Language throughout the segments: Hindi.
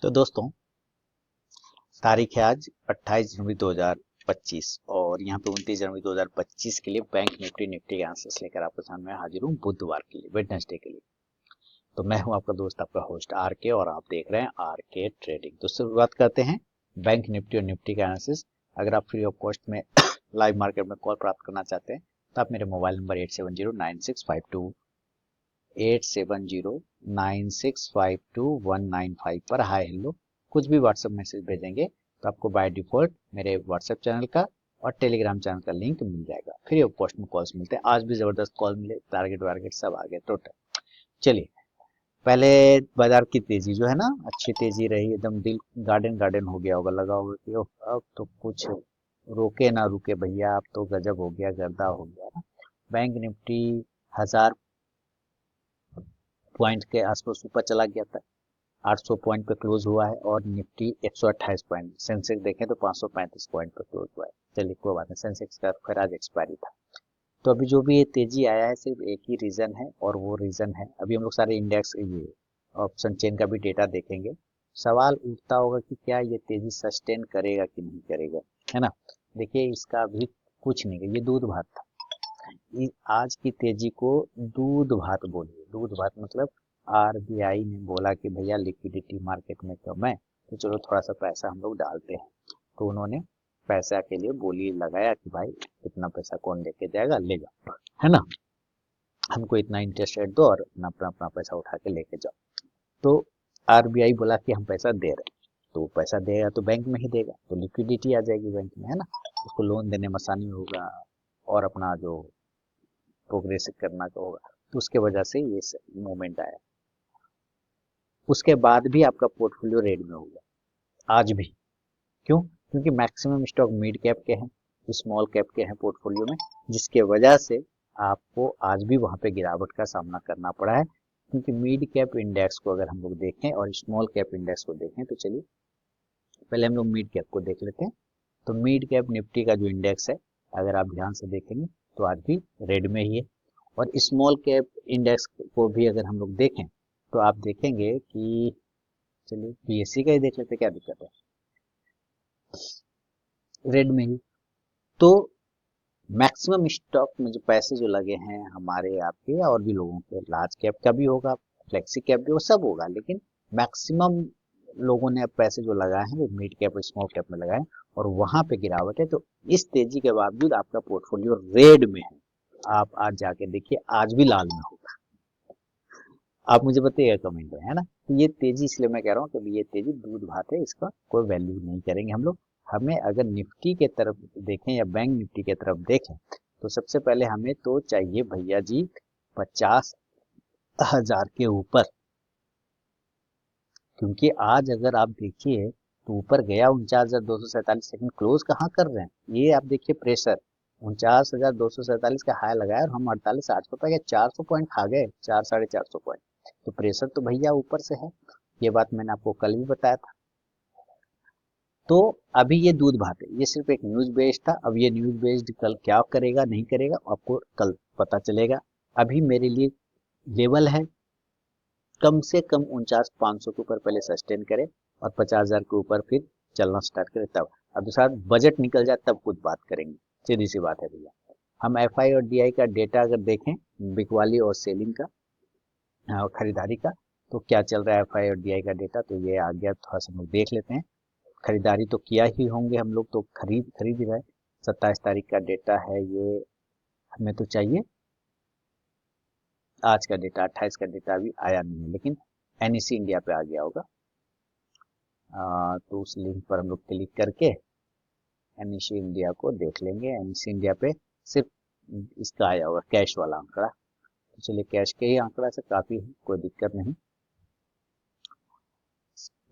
तो दोस्तों, तारीख है आज 28 जनवरी 2025 और यहाँ पे 29 जनवरी 2025 के लिए बैंक निफ्टी के आंसर्स लेकर आपके सामने हाजिर हूँ बुधवार के लिए, वेडनेसडे के लिए। तो मैं हूँ आपका दोस्त, आपका होस्ट आर के, और आप देख रहे हैं आर के ट्रेडिंग। तो शुरुआत करते हैं बैंक निफ्टी और निफ्टी का एनालिसिस। अगर आप फ्री ऑफ कॉस्ट में लाइव मार्केट में कॉल प्राप्त करना चाहते हैं तो आप मेरे मोबाइल नंबर 8709652195 पर हाय हेलो कुछ भी व्हाट्सएप मैसेज भेजेंगे तो आपको बाय डिफॉल्ट मेरे व्हाट्सएप चैनल का और टेलीग्राम चैनल का लिंक मिल जाएगा। फ्री ऑफ कॉस्ट में कॉल्स मिलते हैं। आज भी जबरदस्त कॉल मिले, टारगेट वारगेट सब आ गए टोटल। चलिए, पहले बाजार की तेजी जो है ना, अच्छी तेजी रही, एकदम दिल गार्डन गार्डन हो गया होगा, लगा होगा कि ओह, अब तो कुछ रोके ना रुके भैया, अब तो गजब हो गया, गर्दा हो गया ना। बैंक निफ्टी 1000 पॉइंट के आसपास ऊपर चला गया था, 800 पॉइंट पे क्लोज हुआ है, और निफ्टी 128 पॉइंट, सेंसेक्स देखें तो 535 पॉइंट पे क्लोज हुआ है। चलिए कोई बात नहीं, सेंसेक्स का फिर आज एक्सपायरी था। तो अभी जो भी ये तेजी आया है सिर्फ एक ही रीजन है, और वो रीजन है, अभी हम लोग सारे इंडेक्स ये ऑप्शन चेन का भी डेटा देखेंगे। सवाल उठता होगा कि क्या ये तेजी सस्टेन करेगा कि नहीं करेगा, है ना। देखिए, इसका अभी कुछ नहीं है, ये दूध भात था। आज की तेजी को दूध भात बोलिए। दूध भात मतलब आरबीआई ने बोला कि भैया लिक्विडिटी मार्केट में कम है, तो चलो थोड़ा सा पैसा हम लोग डालते हैं। तो उन्होंने पैसा के लिए बोली लगाया कि भाई इतना पैसा कौन लेके जाएगा, ले जाओ, है ना, हमको इतना इंटरेस्ट रेट दो और अपना अपना अपना पैसा उठा के लेके जाओ। तो आरबीआई बोला कि हम पैसा दे रहे हैं, तो पैसा देगा तो बैंक में ही देगा, तो लिक्विडिटी आ जाएगी बैंक में, है ना। उसको लोन देने में आसानी होगा और अपना जो प्रोग्रेस करना का होगा, तो उसके वजह से ये मूवमेंट आया। उसके बाद भी आपका पोर्टफोलियो रेड में होगा आज भी। क्यों? क्योंकि मैक्सिमम स्टॉक मिड कैप के हैं, स्मॉल कैप के हैं पोर्टफोलियो में, जिसके वजह से आपको आज भी वहां पे गिरावट का सामना करना पड़ा है। क्योंकि मिड कैप इंडेक्स को अगर हम लोग देखें और स्मॉल कैप इंडेक्स को देखें, तो चलिए पहले हम लोग मिड कैप को देख लेते हैं। तो मिड कैप निफ्टी का जो इंडेक्स है, अगर आप ध्यान से देखेंगे तो आज भी रेड में ही है। और स्मॉल कैप इंडेक्स को भी अगर हम लोग देखें तो आप देखेंगे कि, चलिए बीएससी का ही देख लेते, क्या दिक्कत है, रेड में ही। तो मैक्सिमम स्टॉक में जो पैसे जो लगे हैं हमारे, आपके और भी लोगों के, लार्ज कैप का भी होगा, फ्लेक्सी कैप भी, वो सब होगा, लेकिन मैक्सिमम लोगों ने अब पैसे जो लगाए हैं वो मिड कैप और स्मॉल कैप में लगाए, और वहां पे गिरावट है। तो इस तेजी के बावजूद आपका पोर्टफोलियो रेड में है। आप आज जाके देखिए, आज भी लाल में होगा। आप मुझे बताइएगा कमेंट में, है ना। तो ये तेजी इसलिए मैं कह रहा हूँ कि ये तेजी दूध भात है, इसका कोई वैल्यू नहीं करेंगे हम लोग। हमें अगर निफ्टी के तरफ देखें या बैंक निफ्टी के तरफ देखें, तो सबसे पहले हमें तो चाहिए भैया जी 50,000 के ऊपर। क्योंकि आज अगर आप देखिए तो ऊपर गया 49,247, लेकिन क्लोज कहाँ कर रहे हैं, ये आप देखिए प्रेशर 49,247 का हाई लगाया और हम 48,800 पे गए, 400 पॉइंट खा गए, 400-450 पॉइंट। तो प्रेशर तो भैया ऊपर से है, ये बात मैंने आपको कल भी बताया था। तो अभी ये दूध भात है, ये सिर्फ एक न्यूज बेस्ड था। अब ये न्यूज बेस्ड कल क्या करेगा नहीं करेगा आपको कल पता चलेगा। अभी मेरे लिए लेवल है कम से कम 49,500 के ऊपर पहले सस्टेन करे, और 50,000 के ऊपर फिर चलना स्टार्ट करे तब। अब दूसरा बजट निकल जाए तब कुछ बात करेंगे, सीधी सी बात है भैया। हम एफआई और डीआई का डेटा अगर देखें, बिकवाली और सेलिंग का, खरीदारी का, तो क्या चल रहा है एफआई और डीआई का डेटा, तो ये आ गया, थोड़ा सा हम लोग देख लेते हैं। खरीदारी तो किया ही होंगे हम लोग, तो खरीद रहे। 27 तारीख का डेटा है ये, हमें तो चाहिए आज का डेटा। 28 का डेटा अभी आया नहीं है, लेकिन एनईसी इंडिया पे आ गया होगा। तो उस लिंक पर हम लोग क्लिक करके एनईसी इंडिया को देख लेंगे। एनईसी इंडिया पे सिर्फ इसका आया होगा कैश वाला आंकड़ा, तो चलिए कैश के ही आंकड़ा से काफी है, कोई दिक्कत नहीं।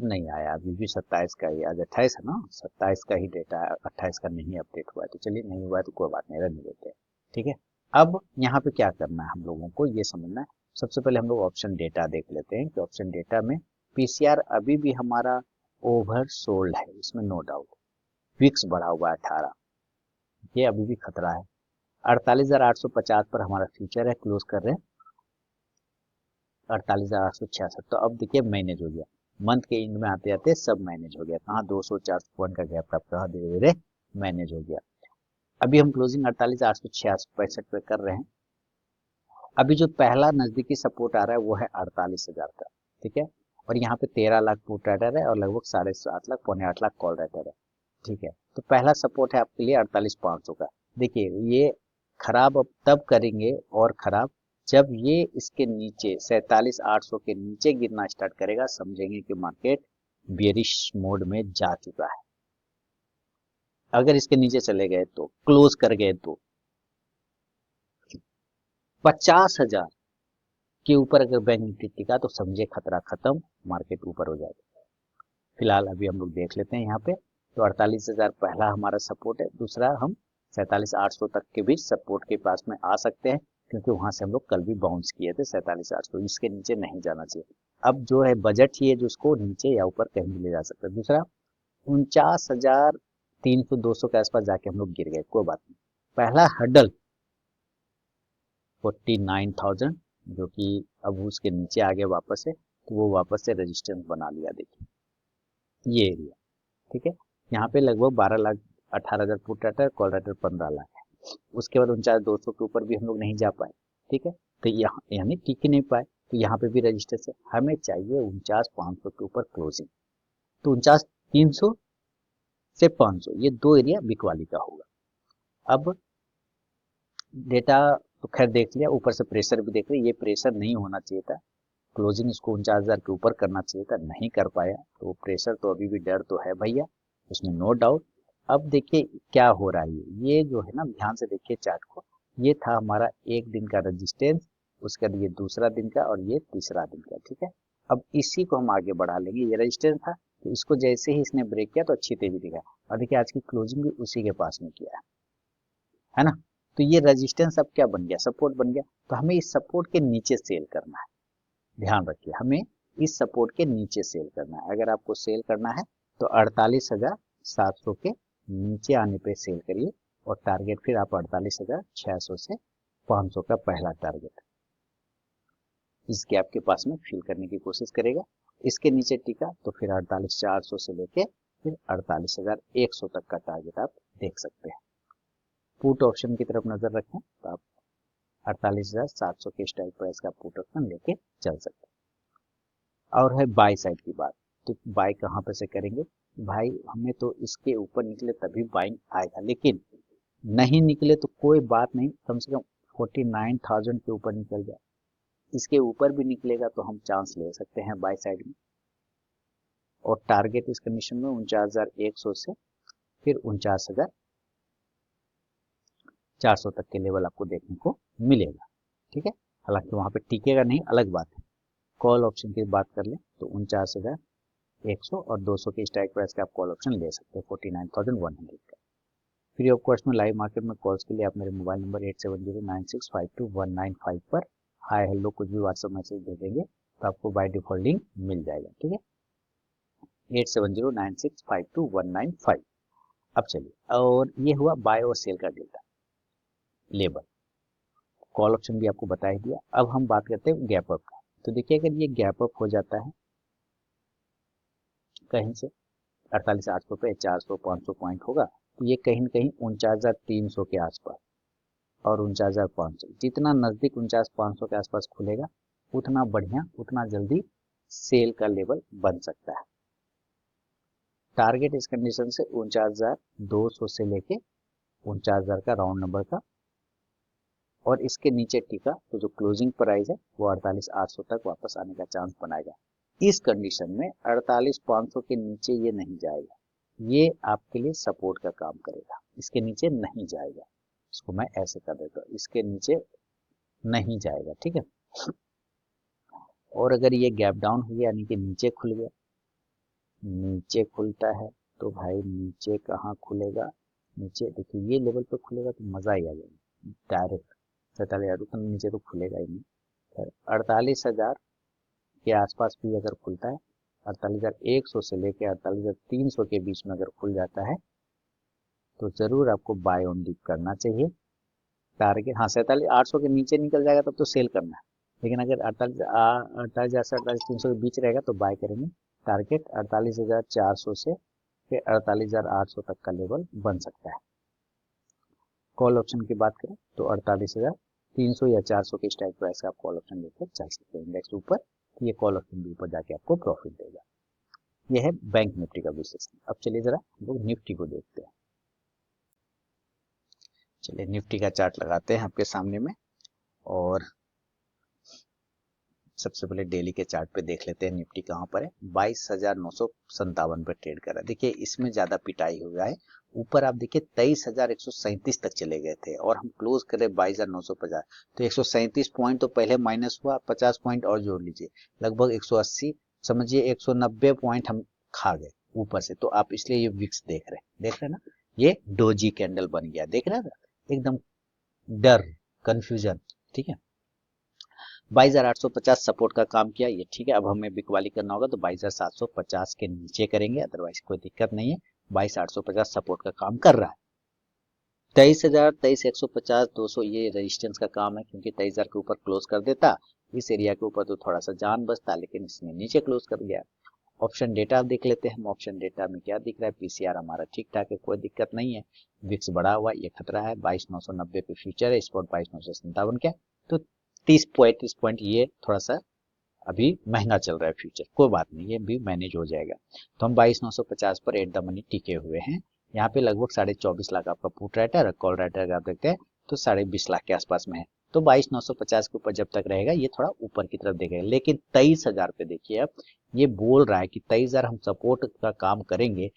नहीं आया अभी भी, 27 का ही, आज 28 है ना, 27 का ही डेटा है, 28 का नहीं अपडेट हुआ है। तो चलिए, नहीं हुआ है तो कोई बात नहीं, रहने देते हैं, ठीक है। अब यहाँ पे क्या करना है हम लोगों को ये समझना है। सबसे पहले हम लोग ऑप्शन डेटा देख लेते हैं कि ऑप्शन डेटा में पीसीआर अभी भी हमारा ओवर सोल्ड है, इसमें नो डाउट। विक्स बढ़ा हुआ है 18, ये अभी भी खतरा है। 48,850 पर हमारा फ्यूचर है, क्लोज कर रहे हैं 48,866। तो अब देखिए मैनेज हो गया। मंथ के एंड में आते आते सब मैनेज हो गया। कहाँ 200-400 पॉइंट का गैप था, कहाँ धीरे धीरे मैनेज हो गया। अभी हम क्लोजिंग 48,866 पे कर रहे हैं। अभी जो पहला नजदीकी सपोर्ट आ रहा है वो है 48,000 का, ठीक है। और यहाँ पे 13 लाख पुट राइटर है और लगभग 7.5 लाख 7.25 लाख कॉल राइटर है, ठीक है। तो पहला सपोर्ट है आपके लिए 48,500 का। देखिए ये खराब अब तब करेंगे और खराब जब ये इसके नीचे 47,800 के नीचे गिरना स्टार्ट करेगा, समझेंगे कि मार्केट बेरिश मोड में जा चुका है। अगर इसके नीचे चले गए तो क्लोज कर गए तो 50,000 के ऊपर अगर बैंक निफ्टी टिका तो समझे खतरा खत्म, मार्केट ऊपर हो जाएगा। फिलहाल अभी हम लोग देख लेते हैं यहाँ पे। तो 48,000 पहला हमारा सपोर्ट है, दूसरा हम 47,800 तक के भी सपोर्ट के पास में आ सकते हैं, क्योंकि वहां से हम लोग कल भी बाउंस किए थे 47,800, इसके नीचे नहीं जाना चाहिए। अब जो है बजट ही है जो उसको नीचे या ऊपर कहीं भी ले जा सकता है। दूसरा 49,300-200 के आसपास जाके हम लोग गिर गए, कोई बात नहीं। पहला हडल 49,000 जो कि अब उसके नीचे आ गया वापस से, तो वो वापस से रेजिस्टेंस बना लिया। देखिए ये एरिया, ठीक है। यहाँ पे लगभग 12,18,000 पुट राइटर है, कॉल राइटर 15 लाख है। उसके बाद 49,200 के ऊपर भी हम लोग नहीं जा पाए, ठीक है। तो यहाँ यानी टिक ही नहीं पाए, तो यहाँ पे भी रजिस्टेंस है। हमें चाहिए 49,500 के ऊपर क्लोजिंग। तो 49,300 से 500 ये दो एरिया बिकवाली का होगा। अब डेटा तो खैर देख लिया, ऊपर से प्रेशर भी देख लिया, ये प्रेशर नहीं होना चाहिए था। क्लोजिंग इसको 49,000 के ऊपर करना चाहिए था, नहीं कर पाया, तो प्रेशर तो अभी भी डर तो है भैया, उसमें नो डाउट। अब देखिए क्या हो रहा है, ये जो है ना, ध्यान से देखिए चार्ट को। ये था हमारा एक दिन का रेजिस्टेंस, उसके बाद ये दूसरा दिन का और ये तीसरा दिन का, ठीक है। अब इसी को हम आगे बढ़ा लेंगे। ये रेजिस्टेंस था, तो इसको जैसे ही इसने ब्रेक किया तो अच्छी तेजी दिखा, और देखिए आज की क्लोजिंग भी उसी के पास में किया है ना। तो ये रेजिस्टेंस अब क्या बन गया, सपोर्ट बन गया। तो हमें इस सपोर्ट के नीचे सेल करना है, ध्यान रखिए, हमें इस सपोर्ट के नीचे सेल करना है। अगर आपको सेल करना है तो 48,700 के नीचे आने पे सेल करिए, और टारगेट फिर आप 48,600 से 500 का पहला टारगेट इस गैप के पास में फिल करने की कोशिश करेगा। इसके नीचे टिका तो फिर 48,400 से लेके फिर 48,100 तक का टारगेट आप देख सकते हैं। पुट ऑप्शन की तरफ नजर रखें तो आप 48,700 के स्ट्राइक प्राइस का पुट ऑप्शन लेके चल सकते हैं। और है बाय साइड की बात, तो बाय कहाँ पे से करेंगे भाई, हमें तो इसके ऊपर निकले तभी बाइंग आएगा, लेकिन नहीं निकले तो कोई बात नहीं, कम से कम 49,000 के ऊपर निकल जाए। इसके ऊपर भी निकलेगा तो हम चांस ले सकते हैं बाय साइड में, और टारगेट इस कंडीशन में 49,100 से फिर 49,400 तक के लेवल आपको देखने को मिलेगा, ठीक है। हालांकि वहां पे टिकेगा नहीं, अलग बात है। कॉल ऑप्शन की बात कर ले तो 49,100 और 200 के स्ट्राइक प्राइस का आप कॉल ऑप्शन ले सकते हैं 49,100 का। फ्री ऑफ कॉस्ट में लाइव मार्केट में कॉल्स के लिए आप मेरे मोबाइल नंबर 8709652195 पर हाय हेलो कुछ भी व्हाट्सएप मैसेज दे देंगे तो आपको बाय डिफॉल्ट लिंक मिल जाएगा, ठीक है। 8709652195। अब चलिए, और ये हुआ बाय और सेल का डेटा लेवल। कॉल ऑप्शन भी आपको बता ही दिया। अब हम बात करते हैं गैप अप का। तो देखिए अगर ये गैप अप हो जाता है कहीं से 48,800 पे 400-500 पॉइंट होगा, तो ये कहीं न कहीं 49,300 के आसपास और 49,500, जितना नजदीक 49,500 के आसपास खुलेगा उतना बढ़िया, उतना जल्दी सेल का लेवल बन सकता है। टारगेट इस कंडीशन से 49,200 से लेके 49,000 का राउंड नंबर का, और इसके नीचे टिका तो जो क्लोजिंग प्राइस है वो 48,800 तक वापस आने का चांस बनाएगा। इस कंडीशन में 48,500 के नीचे ये नहीं जाएगा, ये आपके लिए सपोर्ट का काम करेगा। इसके नीचे नहीं जाएगा, इसको मैं ऐसे कर देता हूँ, इसके नीचे नहीं जाएगा, ठीक है। और अगर ये गैप डाउन हो गया यानी कि नीचे खुल गया, नीचे खुलता है तो भाई नीचे कहाँ खुलेगा, नीचे देखिए ये लेवल पे खुलेगा तो मजा ही आ जाएगा, डायरेक्ट 47,000 नीचे तो खुलेगा ही नहीं। 48,000 के आसपास भी अगर खुलता है, 48,100 से लेके 48,300 के बीच में अगर खुल जाता है तो जरूर आपको बाय ऑन डिप करना चाहिए। टारगेट हाँ 47,800 के नीचे निकल जाएगा तब तो सेल करना है, लेकिन अगर 48,000 से 48,300 के बीच रहेगा तो बाय करेंगे। टारगेट 48,400 से फिर 48,800 तक का लेवल बन सकता है। कॉल ऑप्शन की बात करें तो 48,300 या 400 के स्ट्राइक प्राइस का आप कॉल ऑप्शन लेकर चल सकते हैं। इंडेक्स ऊपर तो ये कॉल ऑप्शन भी ऊपर जाके आपको प्रॉफिट देगा। यह है बैंक निफ्टी का विश्लेषण। अब चलिए जरा हम लोग निफ्टी को देखते हैं। चलिए निफ्टी का चार्ट लगाते हैं आपके सामने में और सबसे पहले डेली के चार्ट पे देख लेते हैं निफ्टी कहाँ पर है। 22,957 पे ट्रेड कर रहा है। देखिए इसमें ज्यादा पिटाई हो गया है। ऊपर आप देखिए 23,137 तक चले गए थे और हम क्लोज करे 22,950। तो 137 पॉइंट तो पहले माइनस हुआ, 50 पॉइंट और जोड़ लीजिए, लगभग 180, समझिए 190 पॉइंट हम खा गए ऊपर से। तो आप इसलिए ये विक्स देख रहे हैं ना, ये डोजी कैंडल बन गया, देख रहे हैं एकदम डर, कंफ्यूजन। ठीक है, 22,850 सपोर्ट का काम किया, ये ठीक है। अब हमें बिकवाली करना होगा तो 22,750 के नीचे करेंगे, अदरवाइज कोई दिक्कत नहीं है। 22,850 सपोर्ट का काम कर रहा है। 23,000, 23,150, 200 ये रेजिस्टेंस का काम है, क्योंकि 23,000 के ऊपर क्लोज कर देता इस एरिया के ऊपर तो थोड़ा सा जान बचता, लेकिन इसने नीचे क्लोज कर गया। ऑप्शन डेटा देख लेते हैं हम। ऑप्शन डेटा में क्या दिख रहा है, पीसीआर हमारा ठीक ठाक है, कोई दिक्कत नहीं है। विक्स बढ़ा हुआ है, ये खतरा है। 22,990 पे फ्यूचर है, स्पॉट 22,957 क्या, तो 30-35 पॉइंट ये थोड़ा सा अभी महंगा चल रहा है फ्यूचर, कोई बात नहीं, ये भी मैनेज हो जाएगा। तो हम 22,950 पर एट द मनी टिके हुए हैं। यहाँ पे लगभग 24.5 लाख आपका पुट राइटर, कॉल राइटर अगर आप देखते हैं तो 20.5 लाख के आसपास में है। तो 22,950 के ऊपर जब तक रहेगा ये थोड़ा ऊपर की तरफ देखेगा। लेकिन 23,000 पे देखिए, अब ये बोल रहा है कि 23,000 हम सपोर्ट का काम करेंगे,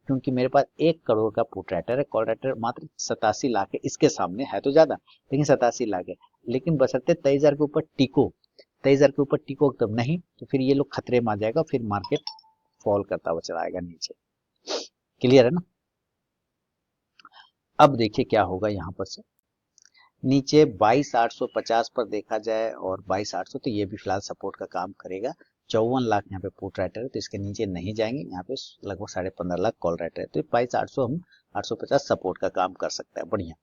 क्योंकि मेरे पास 1 करोड़ का पुट राइटर है, कॉल राइटर मात्र 87 लाख है, इसके सामने है तो ज्यादा लेकिन 87 लाख है। लेकिन बशर्ते 23,000 के ऊपर टिको, 23,000 के ऊपर टिको तब, नहीं तो फिर ये लोग खतरे में आ जाएगा, फिर मार्केट फॉल करता हुआ चला आएगा नीचे। क्लियर है ना। अब देखिए क्या होगा यहाँ पर से नीचे 22,850 पर देखा जाए और 22,800, तो ये भी फिलहाल सपोर्ट का काम करेगा। 54 लाख यहाँ पे पुट राइटर है, तो इसके नीचे नहीं जाएंगे। यहाँ पे लगभग 15.5 लाख कॉल राइटर है, तो 22,800 हम 850 सपोर्ट का काम कर सकता है, बढ़िया।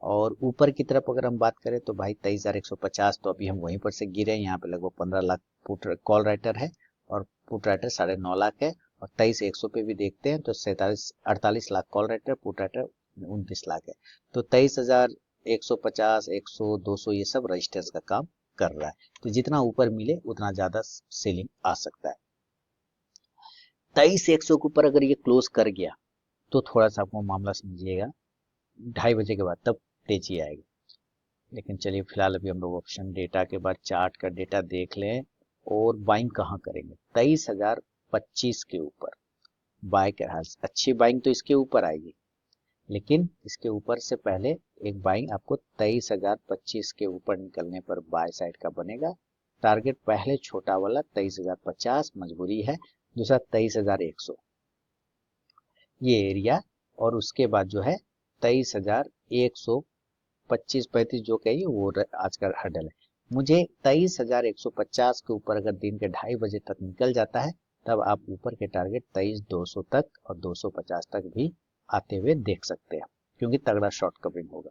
और ऊपर की तरफ अगर हम बात करें तो भाई 23,150, तो अभी हम वहीं पर से गिरे। यहाँ पे लगभग 15 लाख पुट कॉल राइटर है और पुट राइटर 9.5 लाख है। और 23,100 पे भी देखते हैं तो 48 lakh call writer, put writer 29 lakh है। तो 23,150, 100, 200 ये सब रजिस्टेंस का काम कर रहा है। तो जितना ऊपर मिले उतना ज्यादा सेलिंग आ सकता है। 23,100 के ऊपर अगर ये क्लोज कर गया तो थोड़ा सा आपको मामला समझिएगा, 2:30 बजे के बाद तब तेजी आएगी। लेकिन चलिए फिलहाल अभी हम लोग ऑप्शन डेटा के बाद चार्ट का डेटा देख लें और बाइंग कहाँ करेंगे। 23,025 के ऊपर बाय कर, अच्छी बाइंग तो इसके ऊपर आएगी, लेकिन इसके ऊपर से पहले एक बाइंग आपको 23,025 के ऊपर निकलने पर बाय साइड का बनेगा। टारगेट पहले छोटा वाला 23,050 मजबूरी है, दूसरा 23,100 ये एरिया, और उसके बाद जो है 23,125-35 जो कहिए वो आज का हर्डल है। मुझे 23,150 के ऊपर अगर दिन के 2:30 बजे तक निकल जाता है तब आप ऊपर के टारगेट 23,200 तक और 250 तक भी आते हुए देख सकते हैं, क्योंकि तगड़ा शॉर्ट कवरिंग होगा।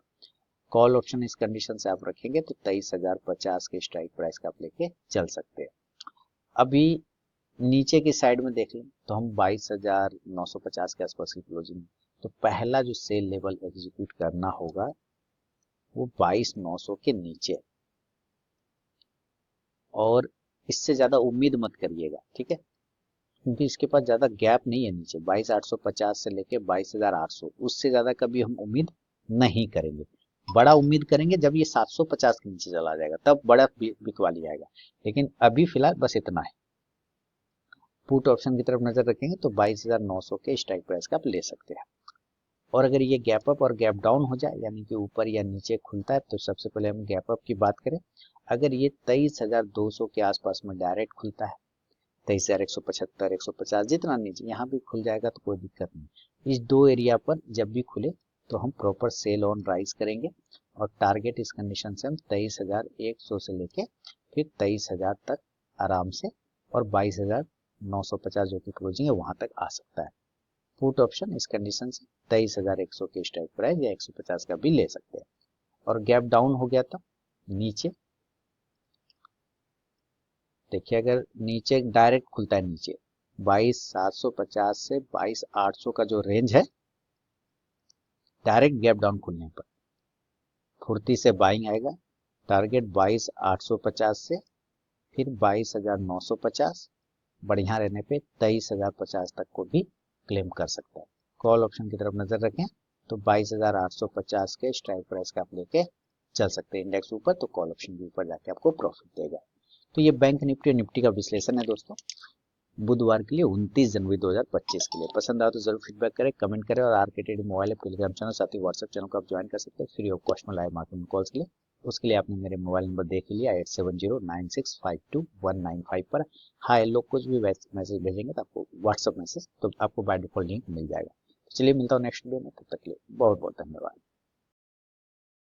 कॉल ऑप्शन इस कंडीशन से आप रखेंगे तो 23,050 के स्ट्राइक प्राइस का आप लेके चल सकते हैं। अभी नीचे की साइड में देख लें तो हम 22,950 के आसपास की क्लोजिंग, तो पहला जो सेल लेवल एग्जीक्यूट करना होगा वो 22,900 के नीचे, और इससे ज्यादा उम्मीद मत करिएगा, ठीक है, क्योंकि इसके पास ज्यादा गैप नहीं है नीचे। 22,850 से लेके 22,800, उससे ज्यादा कभी हम उम्मीद नहीं करेंगे। बड़ा उम्मीद करेंगे जब ये 750 के नीचे चला जाएगा, तब बड़ा बिकवाली आएगा। लेकिन अभी फिलहाल बस इतना है। पुट ऑप्शन की तरफ नजर रखेंगे तो 22,900 के स्ट्राइक प्राइस का आप ले सकते हैं। और अगर ये गैप अप और गैप डाउन हो जाए, यानी कि ऊपर या नीचे खुलता है, तो सबसे पहले हम गैप अप की बात करें। अगर ये 23,200 के आसपास में डायरेक्ट खुलता है, 23,175, 150 जितना नीचे यहाँ भी खुल जाएगा तो कोई दिक्कत नहीं। इस दो एरिया पर जब भी खुले तो हम प्रॉपर सेल ऑन राइज करेंगे, और टारगेट इस कंडीशन से हम 23,100 से लेके फिर 23,000 तक आराम से, और 22,950 जो कि क्लोजिंग है वहां तक आ सकता है। पुट ऑप्शन इस कंडीशन से 23,100 के स्ट्राइक प्राइस या 150 का भी ले सकते हैं। और गैप डाउन हो गया था नीचे, देखिए अगर नीचे डायरेक्ट खुलता है नीचे 22,750 से 22,800 का जो रेंज है, डायरेक्ट गैप डाउन खुलने पर फुर्ती से बाइंग आएगा। टारगेट 22,850 से फिर 22,950, बढ़िया रहने पे 23,050 तक को भी क्लेम कर सकता है। कॉल ऑप्शन की तरफ नजर रखें तो 22,850 के स्ट्राइक प्राइस का आप लेके चल सकते हैं। इंडेक्स ऊपर तो कॉल ऑप्शन भी ऊपर जाके आपको प्रॉफिट देगा। तो ये बैंक निफ्टी और निफ्टी का विश्लेषण है दोस्तों, बुधवार के लिए 29 जनवरी 2025 के लिए। पसंद आया तो जरूर फीडबैक करें, कमेंट करें, और RKT mobile app, Telegram channel, साथ ही व्हाट्सएप चैनल को आप ज्वाइन कर सकते हैं फ्री ऑफ कॉस्ट में लाइव मार्केटिंग कॉल्स के लिए। उसके लिए आपने मेरे मोबाइल नंबर देख लिया 8709652195 पर। हाँ, लोग कुछ भी मैसेज भेजेंगे तो आपको व्हाट्सएप मैसेज तो आपको बाय डिफॉल्ट लिंक मिल जाएगा। चलिए मिलता हूँ नेक्स्ट वीडियो में, तब तक के लिए बहुत बहुत धन्यवाद।